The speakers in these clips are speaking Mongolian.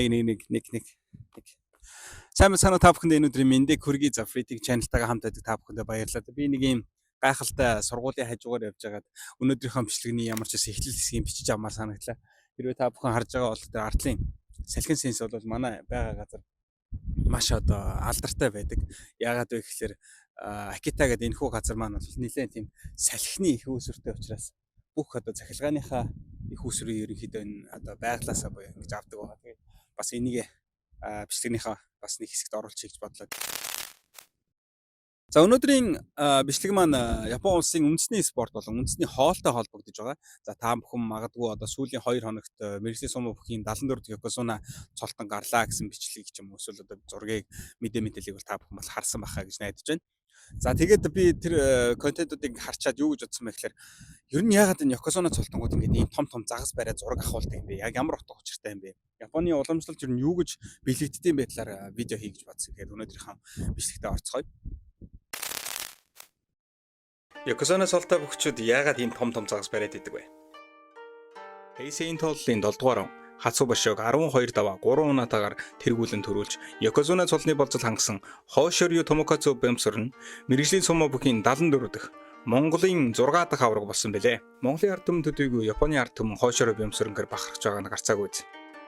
Нэг. Сайн байна та бүхэнд энэ өдрийн мэндийг хүргэе. За Freetic channel-тайгаа хамт байдаг та бүхэндээ баярлалаа. Би нэг юм гайхалтай сургуулийн хажуугаар явж байгаад өнөөдрийнхөө бичлэгний ямар ч хэсэг эхлэл хэсгийг бичиж авмаар санагдлаа. Хэрвээ та бүхэн харж байгаа бол тэр ардлын салхин сенс бол манай байгаа газар маш алдартай байдаг. Яагаад вэ гэхээр Акита гэдэг энэхүү газар маань бол нэлээд тийм салхины их үүсвэртэй учраас бүх захиргааныхаа их үүсвэрийг ерөнхийдөө энэ байглаасаа буюу ингэж авдаг байгаа. Тэгээд бас энийг бичлэгнийхаа бас нэг хэсэгт оруулчих гэж бодлоо. За өнөөдрийн бичлэг маань Япон улсын үндэсний спорт болон үндэсний хоолтой холбогдож байгаа. За та бүхэн магадгүй сүүлийн 2 хоногт мэргэжлийн сумын бүхийн 74 дахь Yokozuna цолтон гарлаа гэсэн бичлэгийг ч юм уу эсвэл зургийг мэдээллийг бол та бүхэн бол харсан байхаа гэж найдаж байна. За тэгээд би тэр контентуудыг харчаад юу гэж бодсон бэ гэхээр ер нь яагаад энэ Yokozuna цолтонгууд ингээд ийм том загас бариад зураг авахулдаг юм бэ? Яг ямар утга учиртай юм бэ? Японы уламжлалт ер нь юу гэж бэлэгддэм бэ талаар видео хий гэж бодсон. Тэгэхээр өнөөдрийнхөө бичлэгтээ орцгоё. Yokozuna цолтой бөхчүүд яагаад ийм том загас бариад идэг вэ? Heisei тооллын 7 дугаар он Хацубашиг 12 даваа 3 унаатаагаар тэргүүлэн төрүүлж Yokozuna цолны болцол хангасан Hoshoryu Tomokatsu бэмсэр нь мэргэжлийн сумма бүхийн 74 дахь Монголын 6 дахь аварга болсон бэлээ. Монголын ард түмэн төдийгүй Японы ард түмэн Hoshoryu бэмсэрнгээр бахархж байгаа нь гарцаагүй.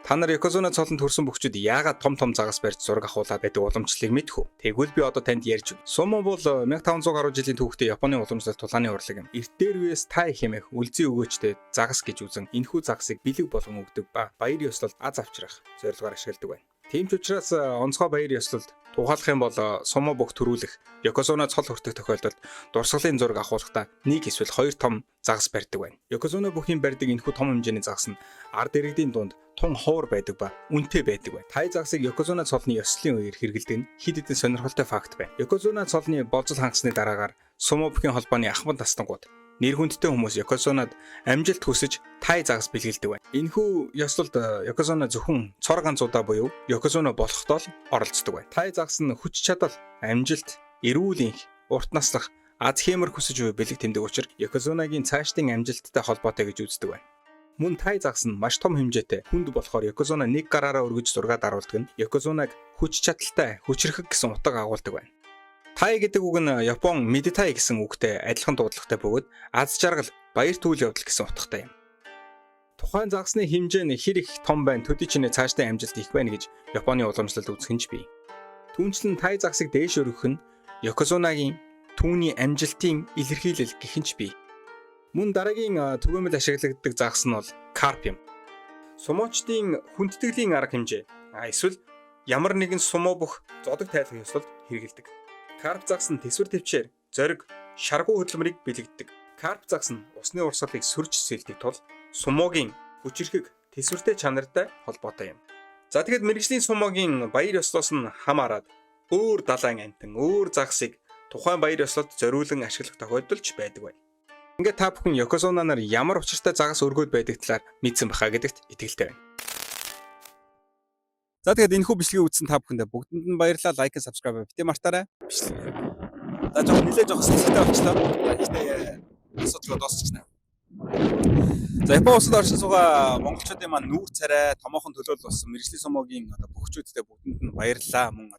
Та нар Yokozuna цолонд төрсэн бөхчүүд яагаад том загас барьж зураг авахулаад байдаг уламжлалыг мэдэх үү? Тэгвэл би одоо танд ярьж өгье. Сумо бол 1500 гаруй жилийн түүхтэй Японы уламжлалт тулааны урлаг юм. Эрт дээр үеэс тай хэмээх үлзий өгөөчтэй загас гэж үзэн энэхүү загасыг бэлэг болгон өгдөг ба баяр ёслолд аз авчрах зорилгоор ашигладаг байна. Тийм ч учраас онцгой баяр ёслолд тухайлах юм бол сумо бүх төрүүлэх Yokozuna цол хүртэх тохиолдолд дурсгалын зураг авахулахдаа 1 эсвэл 2 том загас барьдаг байна. Yokozuna бүхийн барьдаг энэхүү том хэмжээний загас нь ард иргэдийн дунд тун хуур байдаг ба үнэтэй байдаг байна. Тай загсыг Yokozuna цолны ёслолын үеэр хэрэглэдэг нь хэд хэдэн сонирхолтой факт байна. Yokozuna цолны болцол хангасны дараагаар сумо бүхийн холбооны ахмад тастангууд нэр хүндтэй хүмүүс Yokozunад амжилт хүсэж тай загас бэлгэлдэг байна. Энэхүү ёслолд Yokozuna зөвхөн цор ганцудаа буюу Yokozuna болохдоо л оролцдог байна. Тай загас нь хүч чадал, амжилт, эрүүл энх, урт наслах, аз хэмэр хүсэж буй бэлэг тэмдэг учраас Yokozuna-гийн цаашдын амжилттай холбоотой гэж үздэг байна. Мөн тай загас нь маш том хэмжээтэй хүнд болохоор Yokozuna нэг гараараа өргөж зургаад аруулдаг нь Yokozunаг хүч чадалтай, хүчрэхэг гэсэн утга агуулдаг байна. Тай гэдэг үг нь Япон медитай гэсэн үгтэй адилхан дуудлагатай бөгөөд аз жаргал, баяр түүл явдал гэсэн утгатай юм. Тухайн загасны хэмжээ нь хэр их том байна, төдий чинээ цаашдын амжилт их байна гэж Японы уламжлалт үзэх нь бий. Түүнчлэн тай загасыг дээш өргөх нь Yokozuna-гийн түүний амжилтын илэрхийлэл гэх нь бий. Мөн дараагийн түгээмэл ашиглагддаг загас нь бол карп юм. Сумочдын хүндэтгэлийн арга хэмжээ эсвэл ямар нэгэн сумо бүх зодог тайлах ёслолд хэрэгэлдэг. Карп загас нь тэсвэр төвчээр зориг, шаргуу хөдөлмөрийг бэлэгддэг. Карп загас нь усны урсгалыг сөрж сэлдэг тул сумогийн хүчрэхэг тэсвэртэй чанартай холбоотой юм. За тэгэхэд мэргэжлийн сумогийн баяр ёслоос нь хамаарад өөр далайн амтан, өөр загасыг тухайн баяр ёслолд зориулан ашиглах тохиолдол ч байдаг байна. Ингээд та бүхэн Yokozuna нар ямар учиртай загас өргөөд байдаг талаар мэдсэн баха гэдэгт итгэлтэй байна. За тэгээд энэхүү бичлэгийг үзсэн та бүхэндээ бүгдэнд нь баярлалаа. Лайк and subscribe битээ мартаарай. За нэлээд жоох сэтгэлтэй болчлоо. Гэхдээ асуудал дуусчихна. За Япон улсад оршин суугаа монголчуудын маань нүүр царай, томоохон төлөөлөл болсон мэргэжлийн сумогийн бөхчүүдтэй бүгдэнд нь баярлалаа. Мөн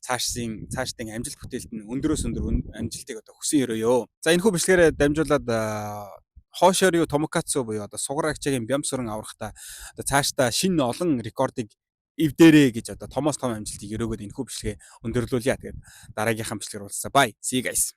цаашдын амжилт бүтээлд нь өндөрөөс өндөр амжилтыг хүсэн өрөөё. За энэхүү бичлэгээр дамжуулаад Hoshoryu Tomokatsu буюу сугар агчаагийн бямсуран аврахта цаашдаа шинэ олон рекордыг эвдэрээ гэж томоос том амжилтыг өрөөгөөд энэхүү бичлэгээ өндөрлүүлье. Тэгээд дараагийнхаа бичлэгээр уулзъя. Bye. See you guys.